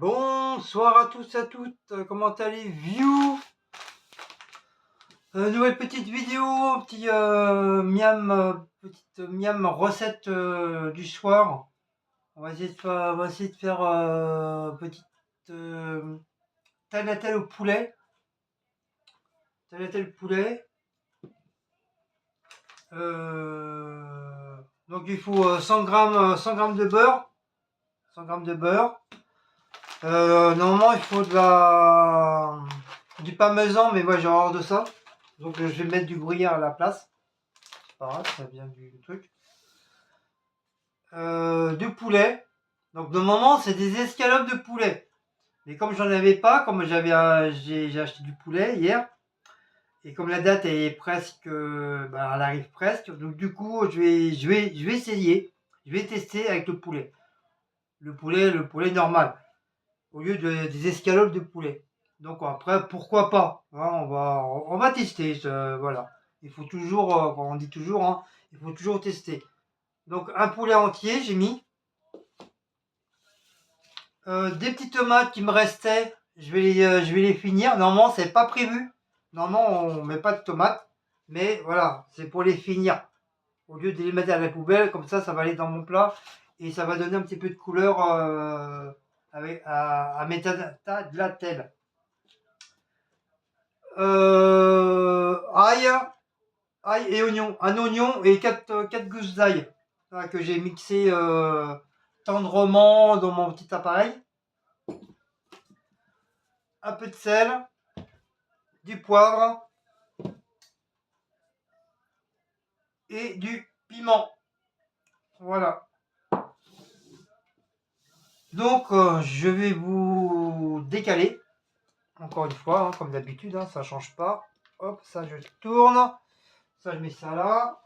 Bonsoir à tous et à toutes, comment allez-vous? Nouvelle petite vidéo, petite miam recette du soir. On va essayer de faire petite tagliatelle au poulet. Tagliatelle poulet. Donc il faut 100 grammes de beurre. 100 grammes de beurre. Normalement, il faut du parmesan, mais moi j'ai horreur de ça. Donc je vais mettre du gruyère à la place. C'est pas grave, ça vient du truc. Du poulet. Donc normalement, c'est des escalopes de poulet. Mais comme j'en avais pas, comme j'ai acheté du poulet hier, et comme la date est presque, elle arrive presque, donc du coup, je vais essayer. Je vais tester avec le poulet. Le poulet normal. Au lieu des escalopes de poulet. Donc après, pourquoi pas, hein, on va tester, voilà. Il faut toujours, on dit toujours, hein, il faut toujours tester. Donc un poulet entier, j'ai mis. Des petites tomates qui me restaient, je vais les finir. Normalement, c'est pas prévu. Normalement, on met pas de tomates. Mais voilà, c'est pour les finir. Au lieu de les mettre à la poubelle, comme ça va aller dans mon plat. Et ça va donner un petit peu de couleur à mes tagliatelles. Ail et oignon. Un oignon et 4 gousses d'ail, voilà, que j'ai mixé tendrement dans mon petit appareil. Un peu de sel, du poivre et du piment. Voilà. Donc je vais vous décaler. Encore une fois, hein, comme d'habitude, hein, ça change pas. Hop, ça je tourne. Ça je mets ça là.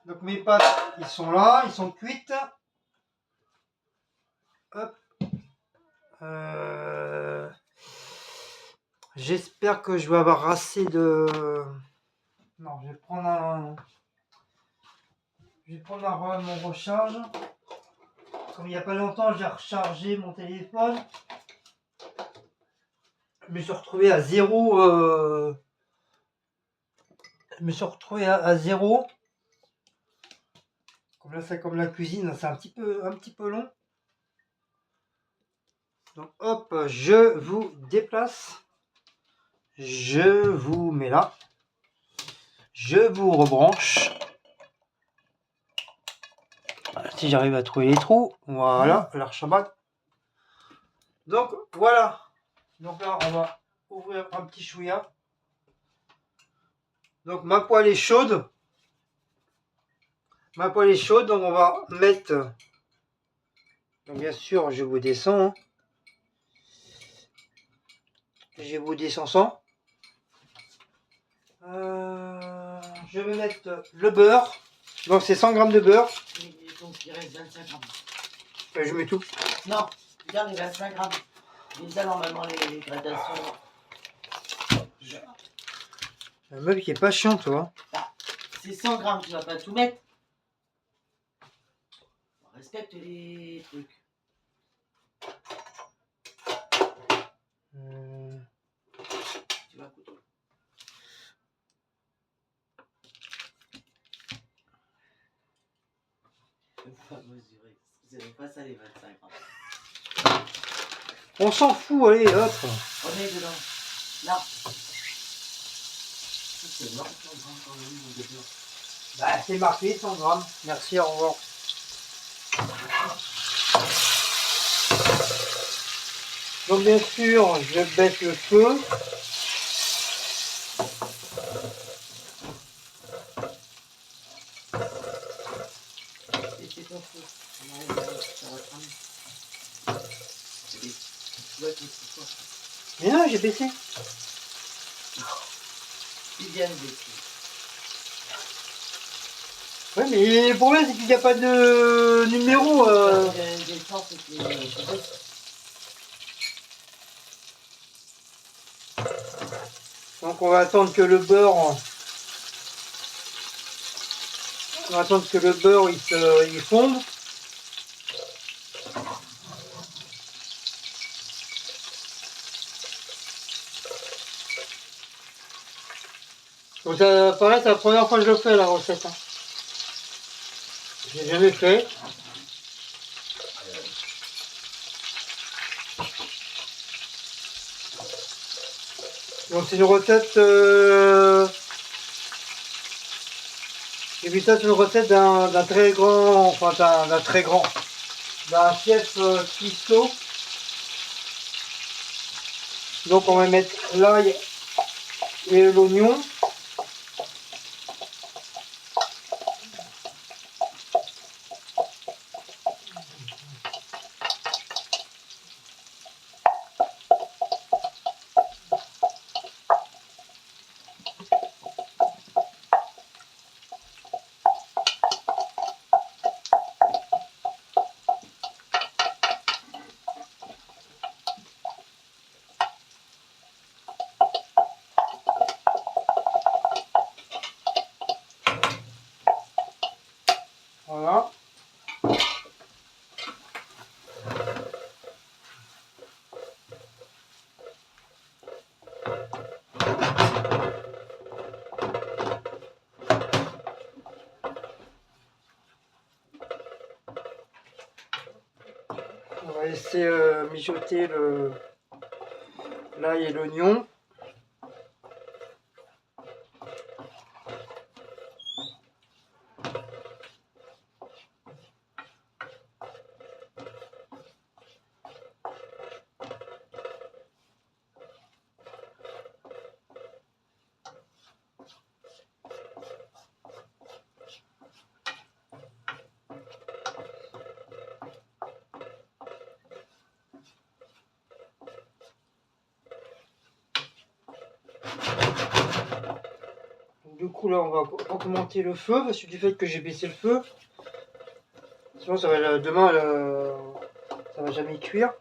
Donc mes pâtes, ils sont là, ils sont cuites. Hop. J'espère que je vais avoir assez de... Non, je vais prendre mon recharge. Comme il n'y a pas longtemps, j'ai rechargé mon téléphone. Je me suis retrouvé à zéro. Je me suis retrouvé à zéro. Comme là, c'est comme la cuisine, c'est un petit peu long. Donc hop, je vous déplace. Je vous mets là. Je vous rebranche. Voilà, si j'arrive à trouver les trous. Voilà, l'archabat. Donc voilà. Donc là, on va ouvrir un petit chouïa. Donc ma poêle est chaude. Ma poêle est chaude, donc on va mettre... Donc bien sûr, je vous descends. Hein. Je vous descends sans. Je vais mettre le beurre. Donc c'est 100 grammes de beurre. Donc il reste 25 grammes. Je mets tout. Non, regarde les 25 grammes. Les a normalement les gradations. Un meuble qui est pas chiant, toi. Bah, c'est 100 grammes, tu vas pas tout mettre. On respecte les trucs. Tu vas coûter. Il faut pas mesurer. Vous n'avez pas ça les 25 grammes. On s'en fout, allez, hop. On est dedans. Là. C'est marqué 100 grammes quand même de beurre. Bah, c'est marqué 100 grammes. Merci, au revoir. Donc bien sûr, je baisse le feu. C'est ton feu. On arrive à ça va cramer. Tu vois tout ce soir. Mais non, j'ai baissé. Tu viens de baisser. Ouais, mais le problème, c'est qu'il n'y a pas de numéro. Donc on va attendre que le beurre... On va attendre que le beurre il fonde. Bon, ça paraît, c'est la première fois que je le fais la recette. Hein. Je l'ai jamais fait. Donc c'est une recette. J'ai vu ça sur une recette d'un très grand, enfin d'un chef cuistot. Donc on va mettre l'ail et l'oignon. Voilà. On va laisser mijoter l'ail et l'oignon. Du coup là on va augmenter le feu parce que du fait que j'ai baissé le feu, sinon ça va demain ça va jamais cuire.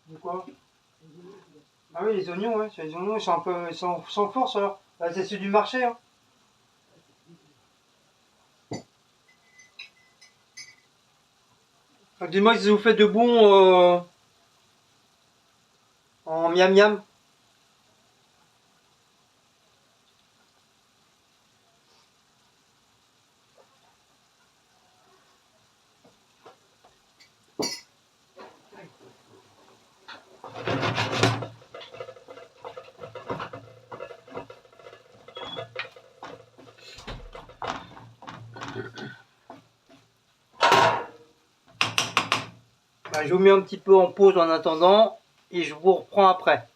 De quoi? Ah oui les oignons, ouais, les oignons ils sont un peu ils sont sans force alors. Bah, c'est ceux du marché hein. Dis-moi si vous faites de bon en miam miam. Bah, je vous mets un petit peu en pause en attendant et je vous reprends après.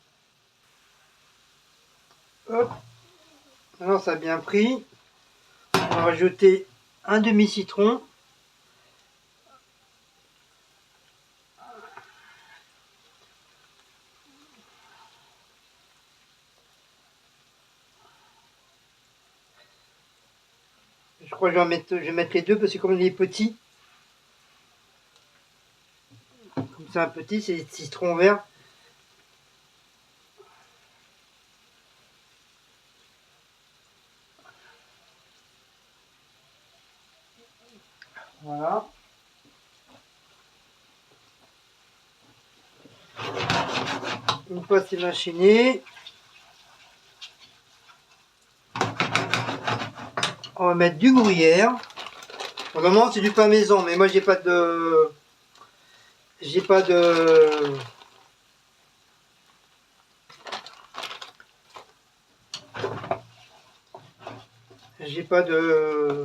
Hop, maintenant ça a bien pris. On va rajouter un demi-citron. Je crois que je vais mettre les deux parce que comme il est petit, comme c'est un petit, c'est citron vert. Voilà. Une fois c'est machiné, on va mettre du gruyère. Normalement c'est du pain maison, mais moi j'ai pas de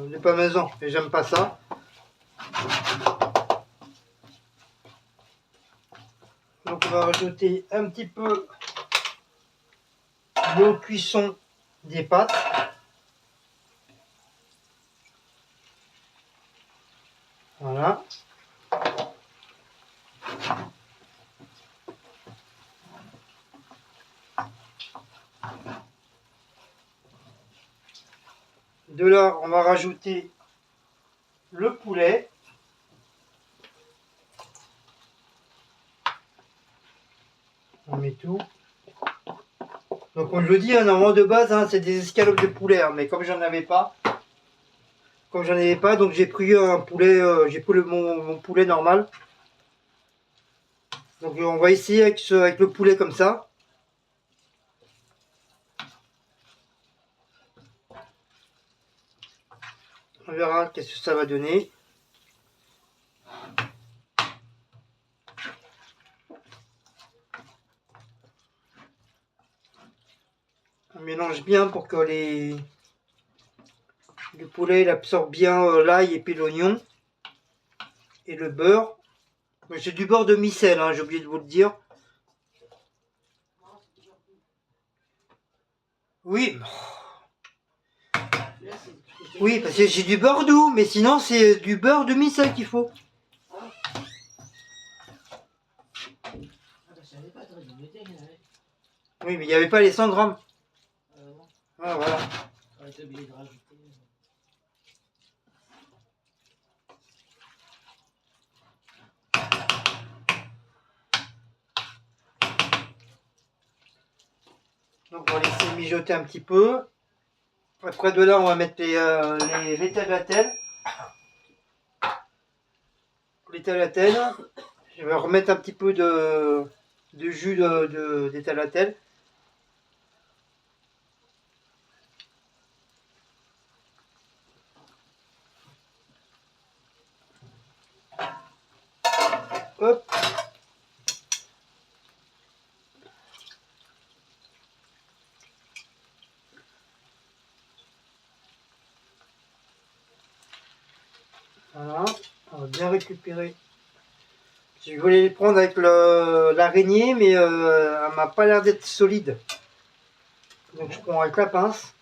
de pain maison et j'aime pas ça. Donc on va rajouter un petit peu d'eau de cuisson des pâtes. Voilà. De là, on va rajouter le poulet. On met tout. Donc comme je le dis, hein, normalement de base, hein, c'est des escalopes de poulet, hein, mais comme j'en avais pas, donc j'ai pris un poulet, j'ai pris mon poulet normal. Donc on va essayer avec le poulet comme ça. On verra qu'est-ce que ça va donner. On mélange bien pour que le poulet absorbe bien l'ail et puis l'oignon et le beurre. C'est du beurre de micelle, hein, j'ai oublié de vous le dire. Oui, oui, parce que j'ai du beurre doux, mais sinon c'est du beurre de micelle qu'il faut. Oui, mais il n'y avait pas les 100 grammes. Ah, voilà. Donc on va laisser mijoter un petit peu. Après de là, on va mettre les tagliatelles. Les tagliatelles. Je vais remettre un petit peu de jus des tagliatelles. Hop. Voilà. On va bien récupérer. Je voulais les prendre avec l'araignée, mais elle m'a pas l'air d'être solide. Donc je prends avec la pince.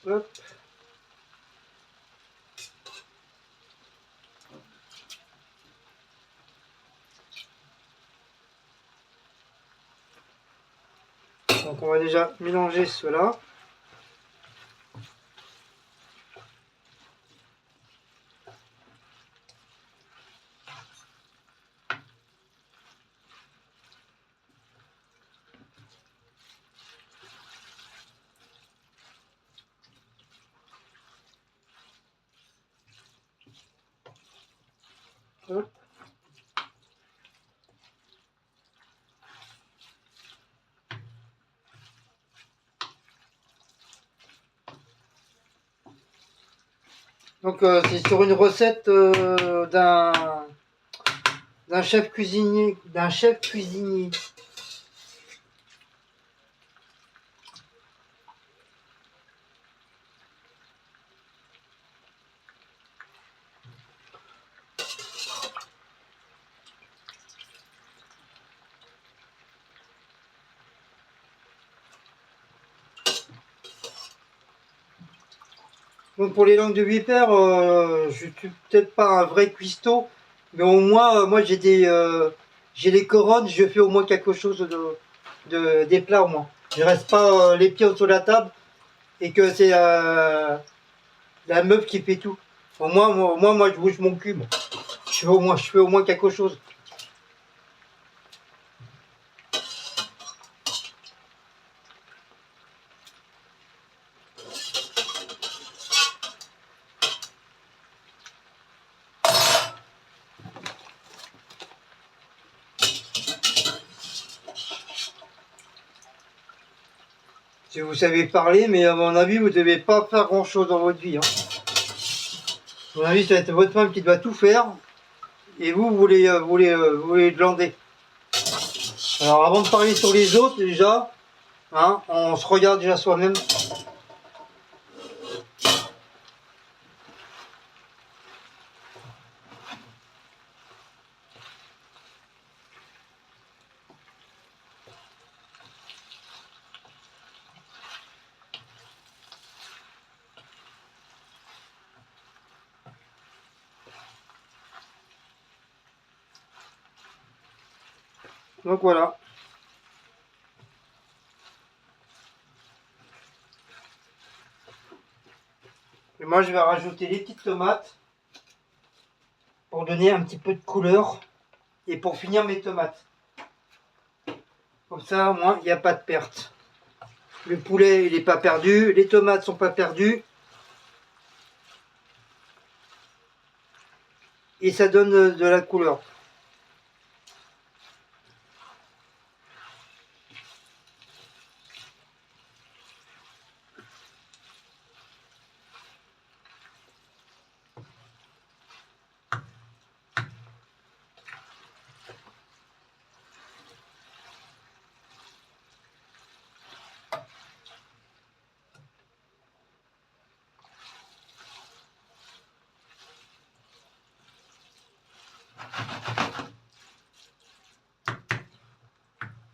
Hop. Donc on va déjà mélanger cela. Hop. Donc c'est sur une recette d'un chef cuisinier, Donc pour les langues de vipère, je suis peut-être pas un vrai cuistot, mais au moins moi j'ai les couronnes, je fais au moins quelque chose des plats au moins. Je reste pas les pieds autour de la table et que c'est la meuf qui fait tout. Moi je bouge mon cul. Moi. Je fais au moins quelque chose. Si vous savez parler, mais à mon avis, vous ne devez pas faire grand chose dans votre vie. Hein. À mon avis, ça va être votre femme qui doit tout faire. Et vous voulez glander. Alors avant de parler sur les autres, déjà, hein, on se regarde déjà soi-même. Donc voilà. Et moi, je vais rajouter les petites tomates pour donner un petit peu de couleur et pour finir mes tomates. Comme ça, au moins, il n'y a pas de perte. Le poulet, il n'est pas perdu. Les tomates sont pas perdues. Et ça donne de la couleur.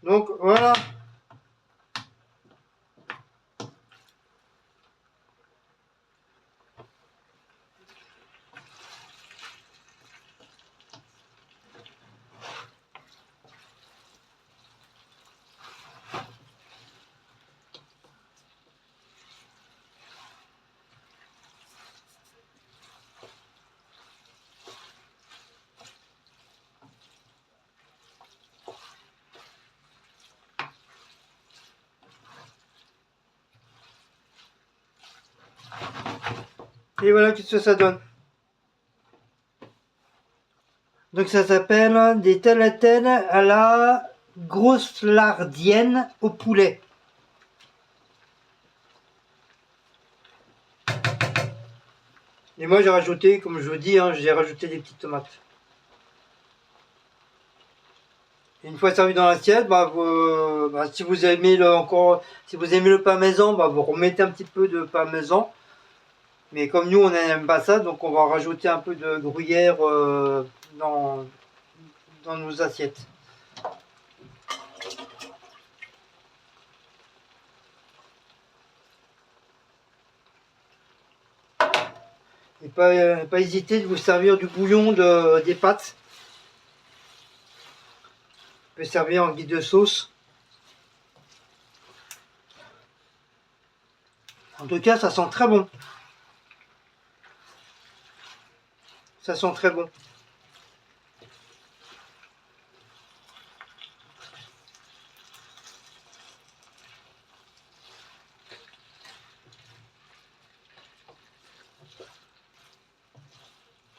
Donc voilà. Et voilà qu'est-ce que ça donne. Donc ça s'appelle des tagliatelles à la grosse lardienne au poulet. Et moi j'ai rajouté, comme je vous dis, hein, j'ai rajouté des petites tomates. Et une fois servi dans l'assiette, si vous aimez le parmesan, vous remettez un petit peu de parmesan. Mais comme nous on n'aime pas ça, donc on va rajouter un peu de gruyère dans nos assiettes. Et pas hésiter de vous servir du bouillon des pâtes. Vous pouvez servir en guise de sauce. En tout cas, ça sent très bon. Ça sent très bon.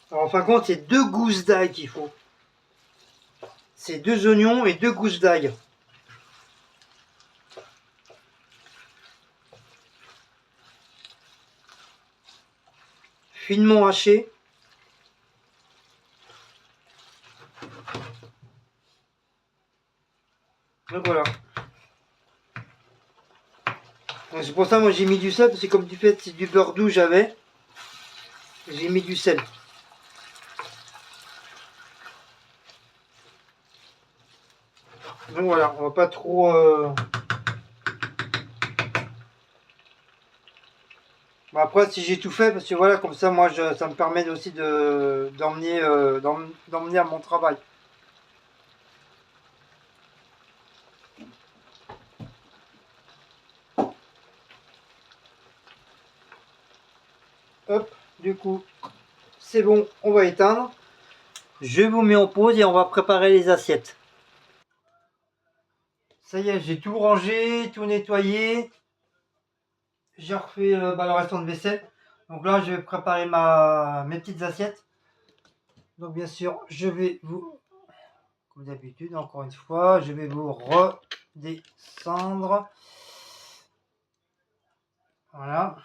Alors, en fin de compte, c'est 2 gousses d'ail qu'il faut. C'est 2 oignons et 2 gousses d'ail. Finement hachées. Donc voilà. C'est pour ça moi j'ai mis du sel, parce que comme du fait c'est du beurre doux j'avais, j'ai mis du sel. Donc voilà, on va pas trop... Bon, après si j'ai tout fait, parce que voilà, comme ça moi ça me permet aussi d'emmener à mon travail. Hop, du coup, c'est bon, on va éteindre. Je vous mets en pause et on va préparer les assiettes. Ça y est, j'ai tout rangé, tout nettoyé. J'ai refait le restant de vaisselle. Donc là, je vais préparer mes petites assiettes. Donc bien sûr, je vais vous, comme d'habitude, encore une fois, je vais vous redescendre. Voilà.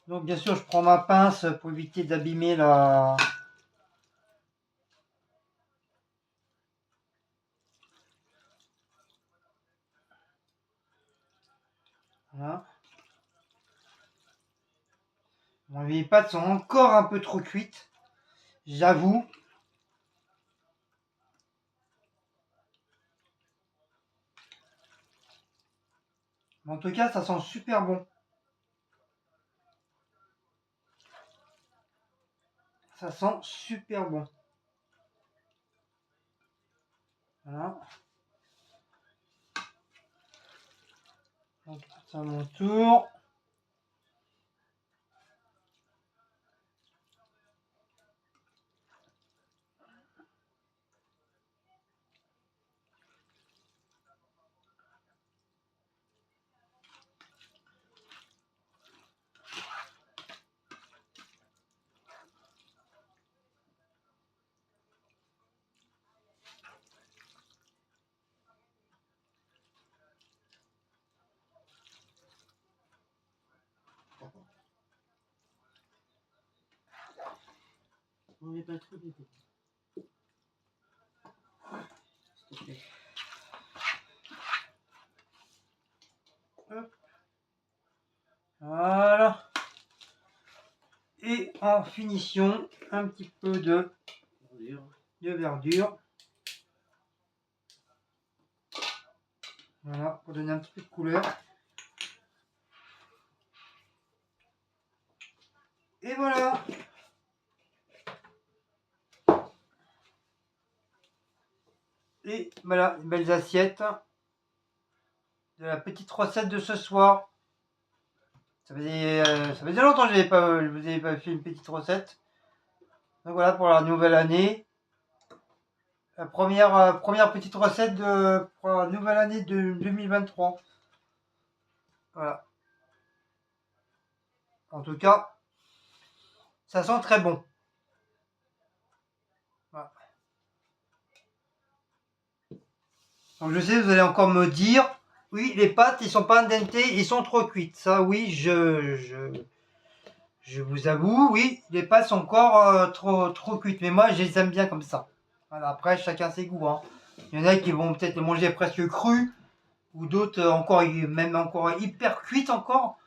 Donc bien sûr, je prends ma pince pour éviter d'abîmer la... Voilà. Bon, les pâtes sont encore un peu trop cuites, j'avoue. Mais en tout cas, ça sent super bon. Ça sent super bon. Voilà. Donc, c'est à mon tour. On n'est pas trop du tout. S'il te plaît. Hop. Voilà. Et en finition, un petit peu de verdure. Voilà, pour donner un petit peu de couleur. Et voilà. Et voilà, les belles assiettes de la petite recette de ce soir. Ça faisait longtemps que je vous avais pas fait une petite recette. Donc voilà, pour la nouvelle année. La première petite recette pour la nouvelle année de 2023. Voilà. En tout cas, ça sent très bon. Voilà. Donc je sais, vous allez encore me dire, oui, les pâtes, ils sont pas al dente, ils sont trop cuites. Ça, oui, je vous avoue, oui, les pâtes sont encore trop cuites. Mais moi, je les aime bien comme ça. Voilà, après, chacun ses goûts. Hein. Il y en a qui vont peut-être les manger presque crus, ou d'autres encore, même encore hyper cuites encore.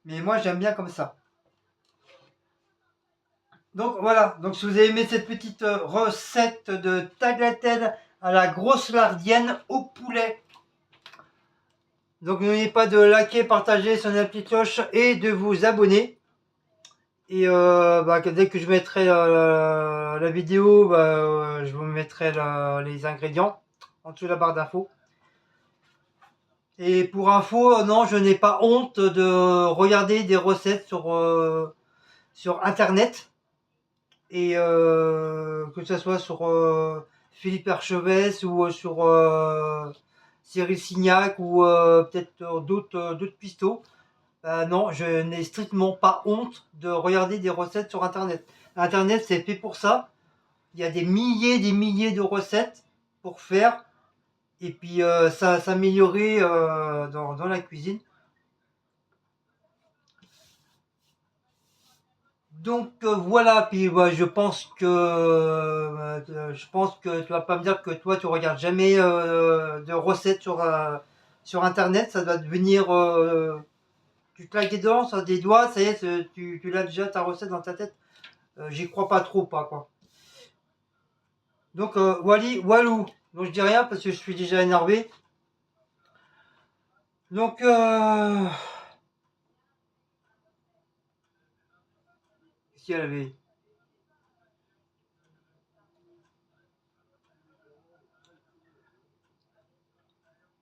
Mais moi, j'aime bien comme ça. Donc voilà, donc si vous avez aimé cette petite recette de tagliatelle à la grosse lardienne au poulet, donc n'oubliez pas de liker, partager, sonner la petite cloche et de vous abonner. Et dès que je mettrai la vidéo, je vous mettrai les ingrédients en dessous de la barre d'infos. Et pour info, non, je n'ai pas honte de regarder des recettes sur internet. Et que ce soit sur Philippe Archevêque ou sur Cyril Signac ou peut-être d'autres pistos. Non, je n'ai strictement pas honte de regarder des recettes sur Internet. Internet, c'est fait pour ça. Il y a des milliers de recettes pour faire et puis s'améliorer dans la cuisine. Donc voilà, puis je pense que tu vas pas me dire que toi tu regardes jamais de recettes sur internet, ça doit devenir tu claques des dents sur des doigts, ça y est, tu l'as déjà ta recette dans ta tête. J'y crois pas trop pas quoi. Donc walou. Donc je dis rien parce que je suis déjà énervé. Donc si elle avait.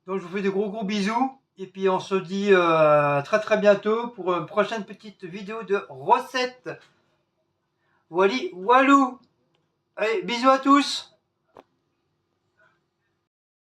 Donc je vous fais de gros bisous. Et puis on se dit très bientôt pour une prochaine petite vidéo de recette. Walou. Allez, bisous à tous.